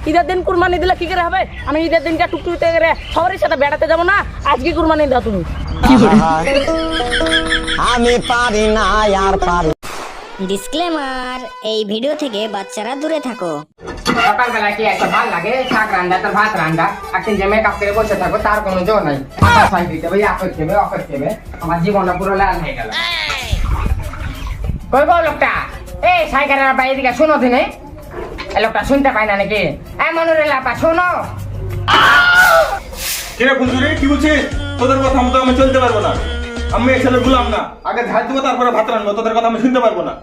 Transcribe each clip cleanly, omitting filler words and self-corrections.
ঈদের দিন কুরবানি দিলে কি করে হবে? আমি ঈদের দিনটা টুকটুকিতে করে সবারই সাথে বেড়াতে যাবো না, আজকে কুরবানি দাও তুমি। আমি পারি না আর পারি। ডিসক্লেমার, এই ভিডিও থেকে বাচ্চারা দূরে থাকো। সকালবেলা কি একটা ভালো লাগে শাক রান্না তোর ভাত রান্না আর তিন মেয়ে কাপ করে বসে থাকো, তার কোনো জোর নাই। ফাই দিতে হবে, অফিস দেবে, আমার জীবনটা পুরো লাল হয়ে গেল। কই গো লোকটা, এই সাইকেলের বাইরে দিকে শোনো দিনে, এই লোকটা শুনতে পায় না নাকি? মনুরে লাপা শোনো। কিরে কুঞ্জুরি, কি বলছিস? তোদের কথা মতো আমি চলতে পারবো না। আমি এই ছেলে গুলাম না, আগে ঝাড় দেবো তারপরে ভাত রান্নবো। তোদের কথা আমি শুনতে পারবো না।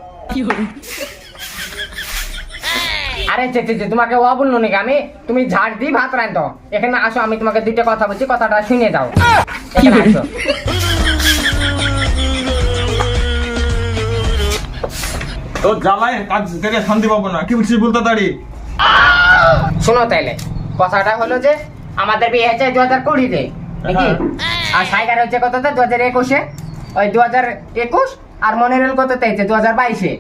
আরে তোমাকে ও বললো নাকি আমি? তুমি ঝাড় দি ভাত রান্ধো, এখানে আসো, আমি তোমাকে দুইটা কথা বলছি, কথাটা শুনে যাও। এখানে আসো। তো জ্বালায় কাজ থেকে শান্তি পাবো না। কি বলছিস বলতে তাড়ি? শোনো তাইলে, কথাটা হলো যে আমাদের বিয়ে হয়েছে 2020-তে নাকি? আর সাইগার হচ্ছে কততে? 2021-এ। ওই 2021 আর মনিরুল কততে হয়েছে? 2022-এ।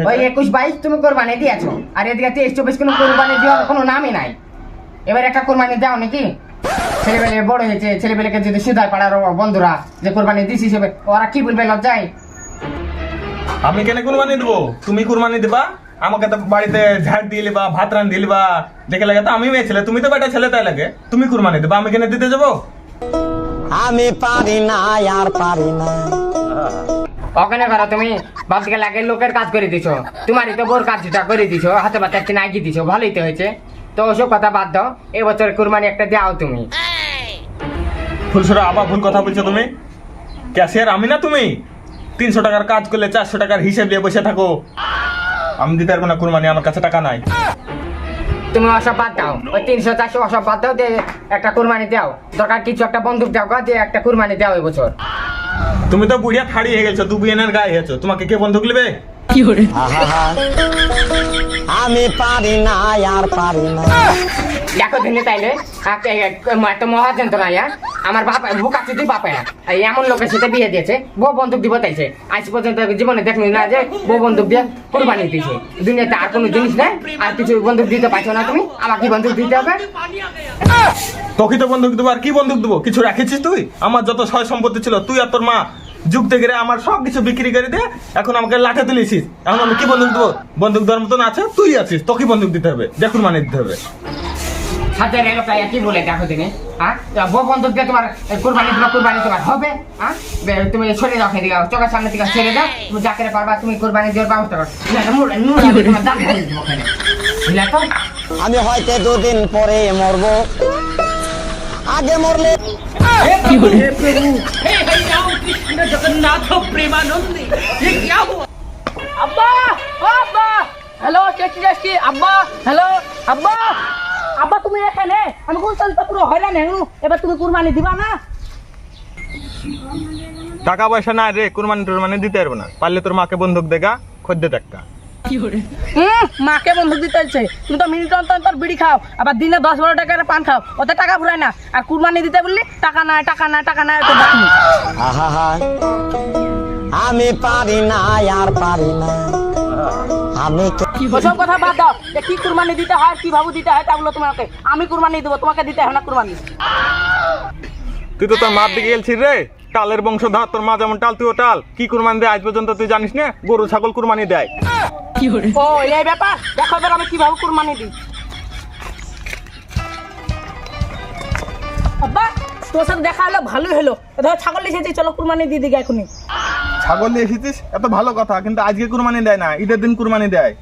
ওই 21-22 তুমি কোরবানি দিয়েছো, আর এদিকে 23-24 কোনো কোরবানি দেওয়ার কোনো নামই নাই। এবার একটা কোরবানি দাও নাকি? ছেলেবেলে বড় হয়েছে, ছেলেবেলেকে যদি সুদায় পাড়ার বন্ধুরা যে কোরবানি দিছি হিসেবে, ওরা কি বলবে? লজ্জায়। আমি কেন কুরবানি দেবো? তুমি কুরবানি দিবা, আমাকে তো বাড়িতে ঝাড় দিয়ে লিবা, ভাত রান দিয়ে লিবা। দেখে লাগে তো আমি মেয়ে ছেলে, তুমি তো বেটা ছেলে, তাই লাগে তুমি কুরবানি দিবা, আমি কেন দিতে যাবো? আমি পারি না আর পারি না। ওখানে করো তুমি, বাপকে লাগে লোকের কাজ করে দিছো, তোমারই তো বোর কাজটা করে দিছো, হাতে পাতে একটা নাগি দিছো, ভালোই তো হয়েছে। তো ওসব কথা বাদ দাও, এবছর কুরবানি একটা দাও তুমি। ফুলসরা আবার ভুল কথা বলছো তুমি। ক্যাশিয়ার আমি না তুমি? 300 টাকার কাজ করলে 400 টাকার হিসেব নিয়ে বসে থাকো। আমি দিতে পারবো না কুরবানি, আমার কাছে টাকা নাই। তুমি ওসব বাদ দাও, ওই 300-400 ওসব বাদ দাও, দিয়ে একটা কুরবানি দাও। দরকার কিছু একটা বন্দুক দাও, দিয়ে একটা কুরবানি দাও এবছর। তুমি তো বুড়িয়া থাড়ি হয়ে গেছো, 2 বিয়েনের গায়ে হয়েছো, তোমাকে কে বন্ধুক নেবে? আমি পারি না আর পারি না। দেখো দিনে তাইলে একটা মহাজন তো নাই, আমার বাপ বুকা তুই বাপে এমন লোকের সাথে বিয়ে দিয়েছে, বউ বন্দুক দিব তাইছে। আজ পর্যন্ত জীবনে দেখনি না যে বউ বন্দুক দিয়ে কুরবানি দিয়েছে। দুনিয়াতে আর কোনো জিনিস নাই, আর কিছু বন্দুক দিতে পারছো না তুমি, আমাকে বন্দুক দিতে হবে। তোকে তো বন্দুক দেবো, আর কি বন্দুক দেবো? কিছু রাখেছিস তুই? আমার যত সয় সম্পত্তি ছিল তুই আর তোর মা যুক্ত করে আমার সব কিছু বিক্রি করে দিয়ে এখন আমাকে লাঠে তুলেছিস। এখন আমি কি বন্দুক দেবো? বন্দুক দেওয়ার মতন আছে তুই আছিস, তোকে বন্দুক দিতে হবে, দেখুন মানে দিতে হবে। সাথে লোকটা কি বলে দেখো দিনে, বউ বন্দুক দিয়ে তোমার কুরবানি তোমার হবে? তুমি সরে যাও, খেয়ে দিও, চোখের সামনে থেকে ছেড়ে দাও, তুমি যাকে পারবা তুমি কুরবানি দেওয়ার ব্যবস্থা করো। আমি হয়তো 2 দিন পরে মরবো, আগে মরলে আব্বা, ও আব্বা, হ্যালো, কে কি যাচ্ছি? আব্বা, হ্যালো, আব্বা, আব্বা তুমি এখানে? আমি কোন চলতে পুরো হয়রান হয়ে গেলুম। এবার তুমি কুরবানি দিবা না? টাকা পয়সা নাই রে, কুরবানি টুরবানি দিতে পারবো না। পারলে তোর মাকে বন্দুক দেখা, খদ্দে একটা। মাকে বন্ধুক দিতে হচ্ছে? তুমি তো মিনিট অন্তর বিড়ি খাও, আবার দিনে 10-12 টাকার পান খাও, ওতে টাকা ফুরায় না। আর কুরবানি দিতে বললি টাকা নাই, টাকা নাই, টাকা নাই, তো তুমি। আমি পারি না আর পারি না। আমি ওসব কথা বাদ দাও, যে কি কুরবানি দিতে হয়, কিভাবে দিতে হয় তা বলো তোমাকে। আমি কুরবানি দেবো, তোমাকে দিতে হয় না কুরবানি। তুই তো তোর মার দিকে গেলছিস রে, টালের বংশধর, তোর মা যেমন টাল তুইও টাল। কি কুরবানি দেয় আজ পর্যন্ত তুই জানিস না? গরু ছাগল কুরবানি দেয়। ও এই ব্যাপার, দেখো এবার আমি কিভাবে কুরবানি দিই। আব্বা, তোর সাথে দেখা হলো ভালোই হলো। ধর ছাগল এসেছি, চলো কুরবানি দিয়ে দিই এখনই। ছাগল নিয়ে এসেছিস এত ভালো কথা, কিন্তু আজকে কুরবানি দেয় না, ঈদের দিন কুরবানি দেয়।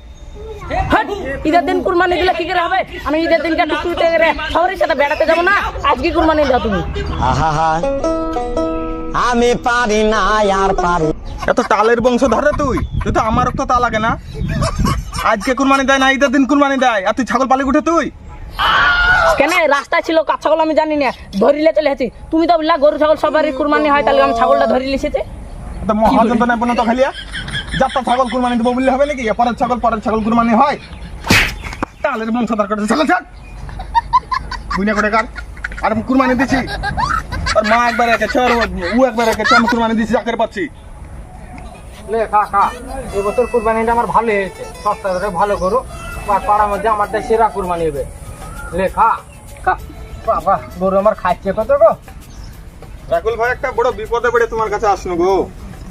ঈদের দিন কুরবানি দিলে কি করে হবে? আমি ঈদের দিনটা টুকটুকিতে করে সবারই সাথে বেড়াতে যাবো না, আজকে কুরবানি দাও তুমি। আমি পারি না আর পারি। এত টালের বংশধর রে তুই, তুই তো আমার তো তা লাগে না। আজকে কুরবানি দেয় না, ঈদের দিন কুরবানি দেয়, আর তুই ছাগল পালি উঠে তুই কেন? রাস্তায় ছিল কাজ ছাগল, আমি জানি না, ধরিলে চলে এসেছি। তুমি তো বললা গরু ছাগল সবারই কুরবানি হয়, তাহলে আমি ছাগলটা ধরে লিখেছি। মহাজন তো নেব না তো খালিয়া যাত্রা ছাগল কুরবানি দেবো বললে হবে নাকি? পরের ছাগল কুরবানি হয়। টালের বংশধর করে ছাগল ছাগ বুঝনা করে কার। আর আমি কুরবানি দিছি, আর মা একবার রেখেছে, আর ও একবার রেখেছে, আমি কুরবানি দিছি যাকে পাচ্ছি। লে খা খা, এবছর কুরবানিটা আমার ভালো হয়েছে, সস্তা ধরে ভালো করো, পাড়ার মধ্যে আমার সেরা কুরবানি হবে। লে খা খা। বাবা গরু আমার খাচ্ছে কত গো। রাকুল ভাই একটা বড় বিপদে পড়ে তোমার কাছে আসনু গো।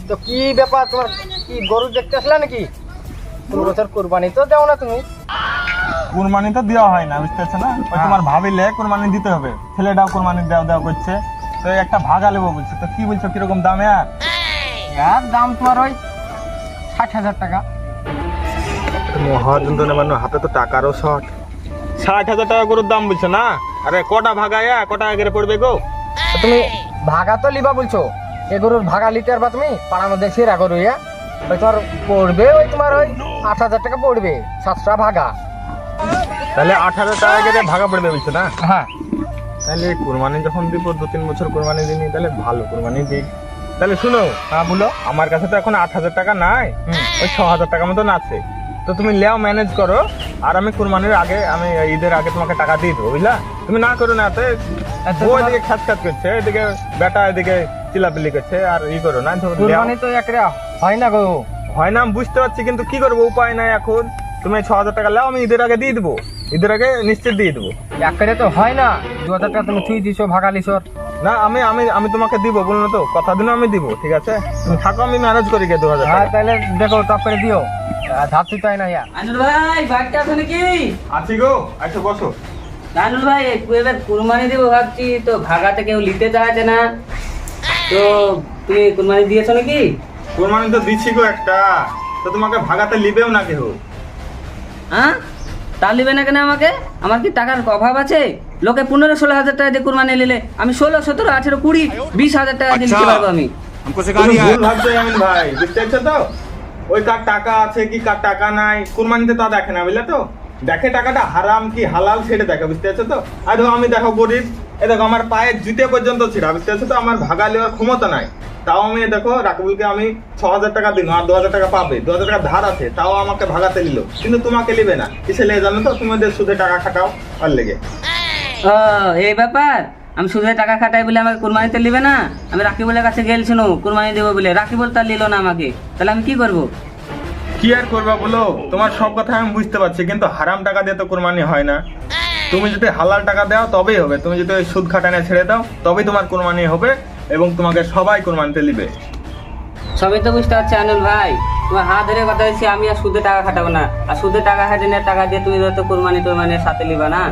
তো কি ব্যাপার, তোমার কি গরু দেখতে আসলে নাকি? কোন বছর কুরবানি তো দাও না তুমি? কুরবানি তো দেওয়া হয় না, বুঝতে পারছো না? ওই তোমার ভাবিলে কুরবানি দিতে হবে, ছেলেটাও কুরবানি দেওয়া করছে, তো একটা ভাগা নেবো বলছে। তো কি বলছো, কিরকম দাম? আর দাম তোমার ওই 60,000 টাকা। মহাজন তো নেবার হাতে তো টাকারও শর্ট। 60,000 টাকা গরুর দাম বলছো না? আরে কটা ভাগা কটা আগে পড়বে গো? তো তুমি ভাগা তো লিবা বলছো, এ গরুর ভাগা লিতে পারবা তুমি? পাড়ার মধ্যে সেরা গরু ওই তোমার পড়বে ওই তোমার ওই 8,000 টাকা পড়বে 7টা ভাগা। তাহলে 8,000 টাকা করে ভাগা পড়বে বলছো না? হ্যাঁ। তাহলে কুরবানি যখন দিব 2-3 বছর কুরবানি দিনি, তাহলে ভালো কুরবানি দিই। তাহলে শুনো, হ্যাঁ বলো। আমার কাছে তো এখন 8,000 টাকা নাই, ওই 6,000 টাকা মতন আছে। তো তুমি লেও ম্যানেজ করো, আর আমি কুরবানির আগে, আমি ঈদের আগে তোমাকে টাকা দিয়ে দেবো, বুঝলা? তুমি না করো না, ওইদিকে খ্যাচ খ্যাচ করছে, এদিকে বেটা এদিকে চিলাপিলি করছে, আর করো না। কুরবানি তো একটা হয় না গো। হয় না, আমি বুঝতে পারছি, কিন্তু কি করবো, উপায় নাই এখন। তুমি 6,000 টাকা লেও, আমি ঈদের আগে দিয়ে দেবো, ঈদের আগে নিশ্চিত দিয়ে দেবো। একটা তো হয় না, 2,000 টাকা তুমি থুই দিছো ভাগা লিছো। না, আমি আমি আমি তোমাকে দিব, বললো তো, কথা দিনও আমি দিব, ঠিক আছে? তুমি থাকো, আমি ম্যানেজ করি গে 2,000 হ্যাঁ টাকা। তাহলে দেখো টপ করে দিও, ধাপতি তো হয় না। আনুল ভাই বাড়িতে আছে নাকি? আছি গো, আচ্ছা বসো। আনুল ভাই এবার কুরবানি দেবো ভাবছি, তো ভাগাতে কেউ নিতে চাইছে না, তো তুমি কুরবানি দিয়েছো নাকি? কুরবানি তো দিচ্ছি গো একটা, তো তোমাকে ভাগাতে লিবেও না কেউ। হ্যাঁ, তা নিবে না কেন আমাকে? আমার কি টাকার অভাব আছে? লোকে 15-16 হাজার টাকা দিয়ে কুরবানি নিলে আমি 16, 17, 18, 20, 20 হাজার টাকা দিয়ে নিতে পারবো আমি। তুমি ভুল ভাবছো আমিন ভাই, বুঝতে পারছো তো? ওই কার টাকা আছে কি কার টাকা নাই কুরবানিতে তা দেখে না, বুঝলে তো? দেখে টাকাটা হারাম কি হালাল সেটা দেখে, বুঝতে পারছো তো? আর দেখো আমি দেখো গরিব, এ দেখো আমার পায়ের জুতে পর্যন্ত ছিড়া, বুঝতে পারছো তো? আমার ভাগা নেওয়ার ক্ষমতা নাই, তাও আমি দেখো রাকিবুলকে আমি 6,000 টাকা দিন, আর 2,000 টাকা পাবে, 2,000 টাকা ধার আছে, তাও আমাকে ভাগাতে নিল, কিন্তু তোমাকে নেবে না। কিসে লেগে জানো তো? তোমাদের সুদে টাকা খাটাও আর লেগে। ও এই ব্যাপার, আমি সুদে টাকা খাটাই বলে আমাকে কুরবানিতে নিবে না? আমি রাকিবুলের কাছে গেলছিল কুরবানি দেবো বলে, রাকিবুল তার নিল না আমাকে, তাহলে আমি কি করবো? কি আর করবা বলো? তোমার সব কথা আমি বুঝতে পারছি, কিন্তু হারাম টাকা দিয়ে তো কুরবানি হয় না। তুমি যদি হালাল টাকা দাও তবেই হবে, তুমি যদি ওই সুদ খাটানে ছেড়ে দাও তবেই তোমার কুরবানি হবে, এবং তোমাকে সবাই কুরবানিতে নিবে। সবই তো বুঝতে পারছি আনুল ভাই, তোমার হাত ধরে কথা দিচ্ছি, আমি আর সুদে টাকা খাটাবো না। আর সুদে টাকা খাটানোর টাকা দিয়ে তুমি তো কুরবানি টুরবানির সাথে নিবা না।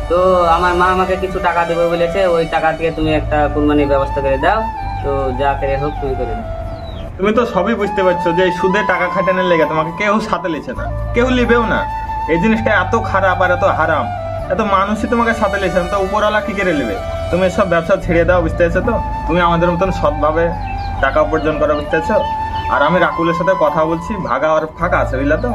তো আমার মা আমাকে কিছু টাকা দেবে বলেছে, ওই টাকা দিয়ে তুমি একটা কুরবানির ব্যবস্থা করে দাও, তো যা করে হোক তুমি করে দাও। তুমি তো সবই বুঝতে পারছো যে এই সুদে টাকা খাটানোর লেগে তোমাকে কেউ সাথে লিছে না, কেউ লিবেও না। এই জিনিসটা এত খারাপ আর এত হারাম, এত মানুষই তোমাকে সাথে লিছে না, তো উপরওয়ালা কি করে নেবে? তুমি সব ব্যবসা ছেড়ে দাও, বুঝতে পারছো তো? তুমি আমাদের মতন সৎভাবে টাকা উপার্জন করো, বুঝতে পারছো? আর আমি রাকুলের সাথে কথা বলছি, ভাগা আর ফাঁকা আছে, বুঝলা তো?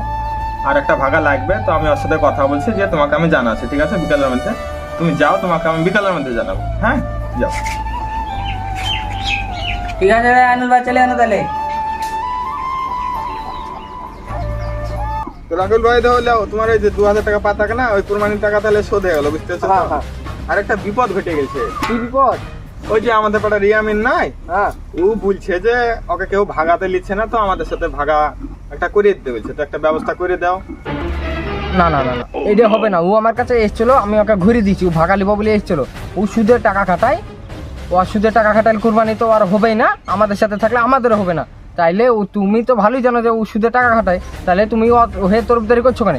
আর একটা ভাগা লাগবে, তো আমি ওর সাথে কথা বলছি, যে তোমাকে আমি জানাচ্ছি, ঠিক আছে? বিকালের মধ্যে তুমি যাও, তোমাকে আমি বিকালের মধ্যে জানাবো। হ্যাঁ, যাও। ঠিক আছে আনুল ভাই, চলে আনো তাহলে। তো রাকুল ভাই দেখো, তোমার এই যে 2,000 টাকা পা থাকে না, ওই কুরবানির টাকা তাহলে শোধ হয়ে গেল, বুঝতে পারছো? হ্যাঁ, হ্যাঁ। আর একটা বিপদ ঘটে গেছে। কি বিপদ? ওই যে আমাদের পাড়া রিয়ামিন নাই, হ্যাঁ। ও বলছে যে ওকে কেউ ভাগাতে লিচ্ছে না, তো আমাদের সাথে ভাগা একটা করে দিতে বলছে, তো একটা ব্যবস্থা করে দাও। না না না না, এইটা হবে না। ও আমার কাছে এসেছিল, আমি ওকে ঘুরে দিয়েছি, ও ভাগা লিব বলে এসেছিল। ও সুদের টাকা খাটায়, ও আর সুদের টাকা খাটাইলে কুরবানি তো আর হবেই না, আমাদের সাথে থাকলে আমাদেরও হবে না। তাইলে ও, তুমি তো ভালোই জানো যে ও সুদের টাকা খাটায়, তাহলে তুমি হে তরফদারি করছো কেন?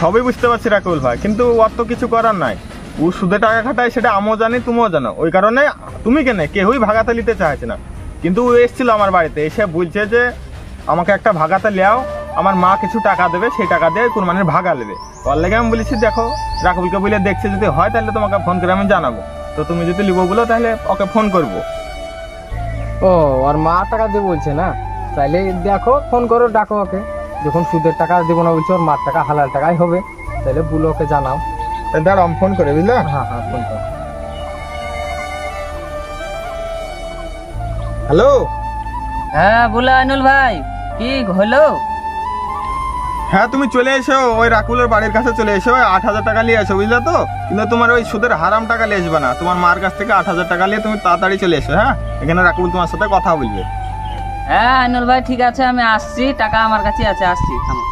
সবই বুঝতে পারছি রাকুল ভাই, কিন্তু ওর তো কিছু করার নাই। ও সুদে টাকা খাটায়, সেটা আমিও জানি, তুমিও জানো। ওই কারণে তুমি কেন, কেউই ভাগাতে নিতে চাইছে না। কিন্তু ও এসেছিল আমার বাড়িতে, এসে বলছে যে আমাকে একটা ভাগাতে লেও, আমার মা কিছু টাকা দেবে, সেই টাকা দিয়ে কুরবানির ভাগা নেবে। ওর লেগে আমি বলেছি দেখো রাকুলকে বলে দেখছি, যদি হয় তাহলে তোমাকে ফোন করে আমি জানাবো। তো তুমি যদি লিবো বলো তাহলে ওকে ফোন করবো। ও, আর মা টাকা দিয়ে বলছে না? তাইলে দেখো, ফোন করো, ডাকো ওকে। যখন সুদের টাকা দেবো না বলছো, ওর মার টাকা হালাল টাকাই হবে, তাহলে বলো ওকে জানাও। দাঁড়াও আমি ফোন করে, বুঝলে? হ্যাঁ হ্যাঁ, ফোন করো। হ্যালো। হ্যাঁ বলো আনুল ভাই, কি হলো? হ্যাঁ, তুমি চলে এসো, ওই রাকুলের বাড়ির কাছে চলে এসো, 8,000 টাকা নিয়ে এসো, বুঝলে তো? কিন্তু তোমার ওই সুদের হারাম টাকা নিয়ে আসবে না, তোমার মার কাছ থেকে 8,000 টাকা নিয়ে তুমি তাড়াতাড়ি চলে এসো। হ্যাঁ, এখানে রাকুল তোমার সাথে কথা বলবে। হ্যাঁ আনুল ভাই ঠিক আছে, আমি আসছি, টাকা আমার কাছে আছে, আসছি, থামো।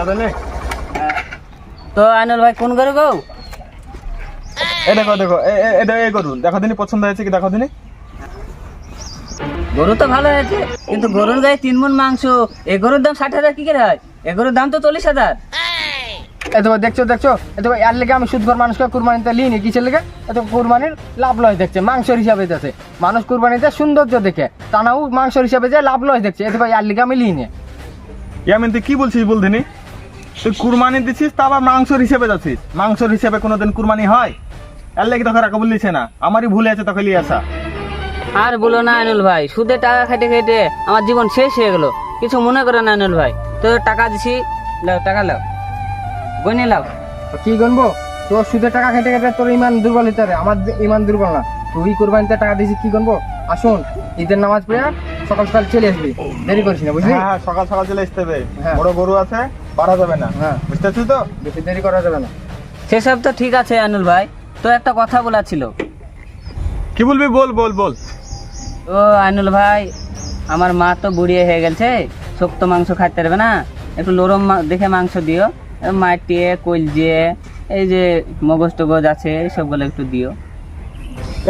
দেনে তো আইনুল ভাই কোন গরু গো? এ দেখো দেখো এটা এই গরু দেখো দিনই পছন্দ হয়েছে কি দেখো দিনই। গরু তো ভালো হয়েছে, কিন্তু গরুর গায়ে 3 মণ মাংস, এ গরুর দাম 60,000 কি করে হয়? এ গরুর দাম তো 40,000। এত দেখছো দেখছো, এত এর লেগে আমি সুদঘর মানুষকে কুরবানিতে লিনি কিসের লেগে? এত কুরবানির লাভ লস দেখছে, মাংসের হিসাবে যাচ্ছে মানুষ কুরবানিতে সৌন্দর্য দেখে, তা নাও মাংসের হিসাবে যায় লাভ লস দেখছে, এত এর লেগে আমি লিনি। ইয়ামিন তুই কি বলছিস বল দিনই? তুই কুরবানি দিছিস তা আবার মাংসর হিসেবে যাচ্ছিস? মাংসর হিসেবে কোনোদিন কুরবানি হয়? এর লেগে তোকে রাখা বললিছে না, আমারই ভুলে আছে তোকে লিয়ে আসা। আর বলো না আইনুল ভাই, সুদে টাকা খেটে খেটে আমার জীবন শেষ হয়ে গেল। কিছু মনে করে না আইনুল ভাই, তো টাকা দিছি, লাও টাকা লাও, গনে লাও। কি গনবো? তোর সুদের টাকা খেটে খেটে তোর ইমান দুর্বল হতে পারে, আমার ইমান দুর্বল না। তুই কুরবানিতে টাকা দিছিস, কি গনবো? আসুন ঈদের নামাজ পড়ে সকাল সকাল চলে আসবি, দেরি করিস না বুঝলি? হ্যাঁ সকাল সকাল চলে আসতে হবে, হ্যাঁ। বড় গরু আছে বাড়া যাবে না, হ্যাঁ। বুঝতে পারছিস তো? বেশি দেরি করা যাবে না। সেসব তো ঠিক আছে আইনুল ভাই, তো একটা কথা বলা ছিল। কি বলবি বল বল বল। তো আইনুল ভাই, আমার মা তো বুড়িয়ে হয়ে গেছে, শক্ত মাংস খাইতে পারবে না, একটু নরম দেখে মাংস দিও, মাটিয়ে কলজে, এই যে মগজ টগজ আছে এইসবগুলো একটু দিও।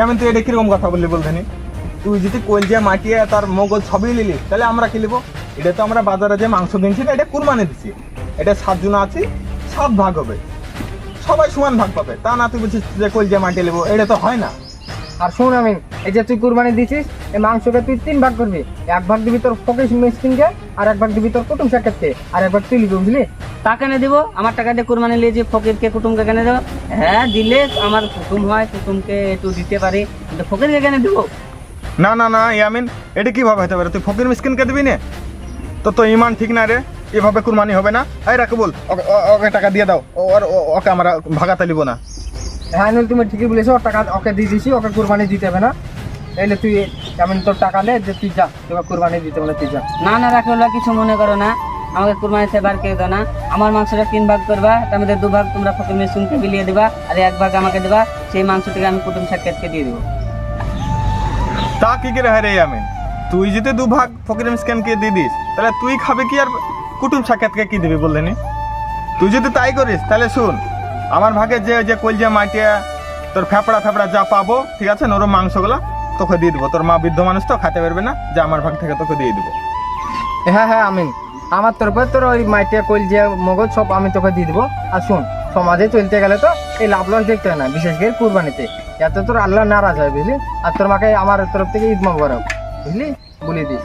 এমন তুই এটা কিরকম কথা বললি বলতেনি? তুই যদি কলজিয়া মাটিয়ে তার মগজ সবই নিলি তাহলে আমরা কি নিবো? এটা তো আমরা বাজারে যে মাংস কিনছি না, এটা কুরবানি দিচ্ছি, এটা 7 জন আছি, 7 ভাগ হবে, সবাই সমান ভাগ পাবে, তা না তুই বলছিস যে কলজিয়া মাটিয়ে নেবো, এটা তো হয় না। আর শোন আমি, এই যে তুই কুরবানি দিছিস, এই মাংসকে তুই 3 ভাগ করবি, 1 ভাগ দিবি তোর ফকির মিসকিনকে, আর 1 ভাগ দিবি তোর কুটুম সাক্ষাৎকে, আর 1 ভাগ তুই লিখবি বুঝলি? তা কেন দিব? আমার টাকা দিয়ে কুরবানি নিয়ে যে ফকিরকে কুটুমকে কেন দেবো? হ্যাঁ দিলে আমার কুটুম হয়, কুটুমকে একটু দিতে পারি, কিন্তু ফকিরকে কেন দেবো? না না না ইয়ামিন, এটা কিভাবে হতে পারে? তুই ফকির মিসকিনকে দিবি না? তো ইমান ঠিক না রে, এভাবে কুরবানি হবে না। এই রাখো বল, ওকে টাকা দিয়ে দাও, ওকে আমরা ভাগাতে লিব না। হ্যাঁ আইনুল, তুমি ঠিকই বলেছো, ওর টাকা ওকে দিয়ে দিছি, ওকে কুরবানি দিতে হবে না। তাইলে তুই আমি তোর টাকা নে, যে তুই যা, তোকে কুরবানি দিতে হবে না, তুই যা। না না রাখুল্লাহ, কিছু মনে করো না, আমাকে কুরবানি থেকে বার করে দাও না। আমার মাংসটা 3 ভাগ করবা, তার মধ্যে 2 ভাগ তোমরা ফকির মিসকিনকে বিলিয়ে দিবা, আর 1 ভাগ আমাকে দেবা, সেই মাংসটাকে আমি কুটুম সাক্ষাৎকে দিয়ে দেবো। তা কি করে হয় রে ইয়ামিন? তুই যদি 2 ভাগ ফকির মিসকিনকে দিয়ে দিস তাহলে তুই খাবে কি আর কুটুম সাক্ষাৎকে কি দিবি বললেনি? তুই যদি তাই করিস তাহলে শুন, আমার ভাগে যে কলজিয়া মাটিয়া তোর ফেপড়া ফেপড়া যা পাবো, ঠিক আছে, নরম মাংসগুলো তোকে দিয়ে দিবো। তোর মা বৃদ্ধ মানুষ তো খেতে পারবে না, যে আমার ভাগ থেকে তোকে দিয়ে দিবো। হ্যাঁ হ্যাঁ আমিন, আমার তরফে তোর ওই মাইটিয়া কইল যে মগজ সব আমি তোকে দিয়ে দিবো। আর শোন, সমাজে চলতে গেলে তো এই লাভ লস দেখতে হয় না, বিশেষ করে কুরবানিতে, যাতে তোর আল্লাহ নারাজ হয় বুঝলি। আর তোর মাকে আমার তরফ থেকে ঈদ মোবারক বুঝলি, বলে দিস।